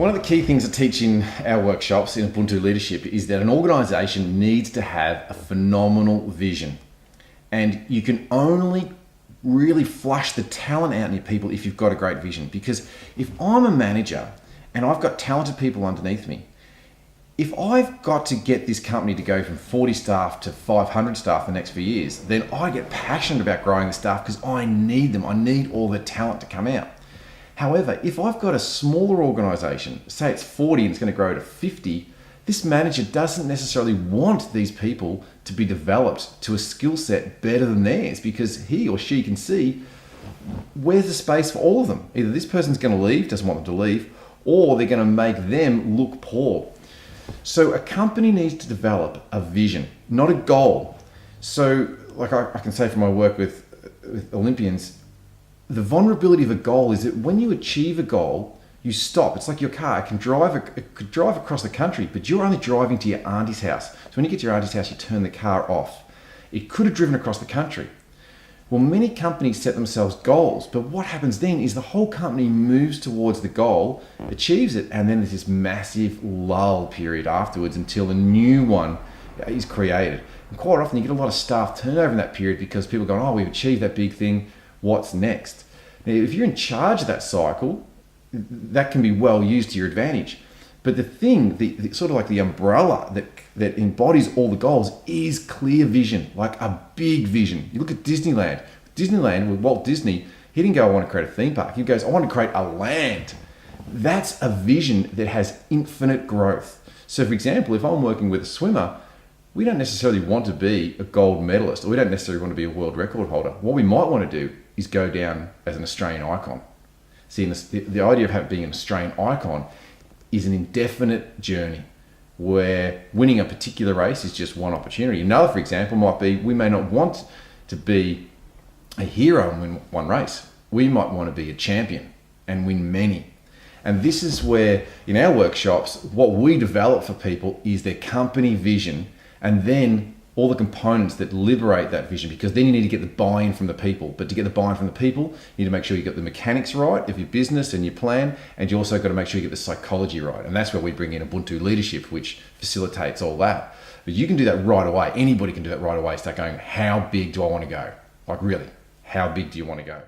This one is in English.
One of the key things I teach in our workshops in Ubuntu Leadership is that an organization needs to have a phenomenal vision. And you can only really flush the talent out in your people if you've got a great vision. Because if I'm a manager and I've got talented people underneath me, if I've got to get this company to go from 40 staff to 500 staff the next few years, then I get passionate about growing the staff because I need them. I need all the talent to come out. However, if I've got a smaller organization, say it's 40 and it's going to grow to 50, this manager doesn't necessarily want these people to be developed to a skill set better than theirs because he or she can see where's the space for all of them. Either this person's going to leave, doesn't want them to leave, or they're going to make them look poor. So a company needs to develop a vision, not a goal. So like I can say from my work with Olympians, the vulnerability of a goal is that when you achieve a goal, you stop. It's like your car. It could drive across the country, but you're only driving to your auntie's house. So when you get to your auntie's house, you turn the car off. It could have driven across the country. Well, many companies set themselves goals, but what happens then is the whole company moves towards the goal, achieves it, and then there's this massive lull period afterwards until a new one is created. And quite often you get a lot of staff turnover in that period because people go, oh, we've achieved that big thing. What's next? Now, if you're in charge of that cycle, that can be well used to your advantage. But the thing, the sort of like the umbrella that embodies all the goals is clear vision, like a big vision. You look at Disneyland. Disneyland with Walt Disney, he didn't go, I want to create a theme park. He goes, I want to create a land. That's a vision that has infinite growth. So for example, if I'm working with a swimmer, we don't necessarily want to be a gold medalist, or we don't necessarily want to be a world record holder. What we might want to do is go down as an Australian icon. See, the idea of being an Australian icon is an indefinite journey where winning a particular race is just one opportunity. Another, for example, might be we may not want to be a hero and win one race. We might want to be a champion and win many. And this is where, in our workshops, what we develop for people is their company vision and then all the components that liberate that vision, because then you need to get the buy-in from the people. But to get the buy-in from the people, you need to make sure you get the mechanics right of your business and your plan, and you also got to make sure you get the psychology right. And that's where we bring in Ubuntu Leadership, which facilitates all that. But you can do that right away. Anybody can do that right away. Start going, how big do I want to go? Like really, how big do you want to go?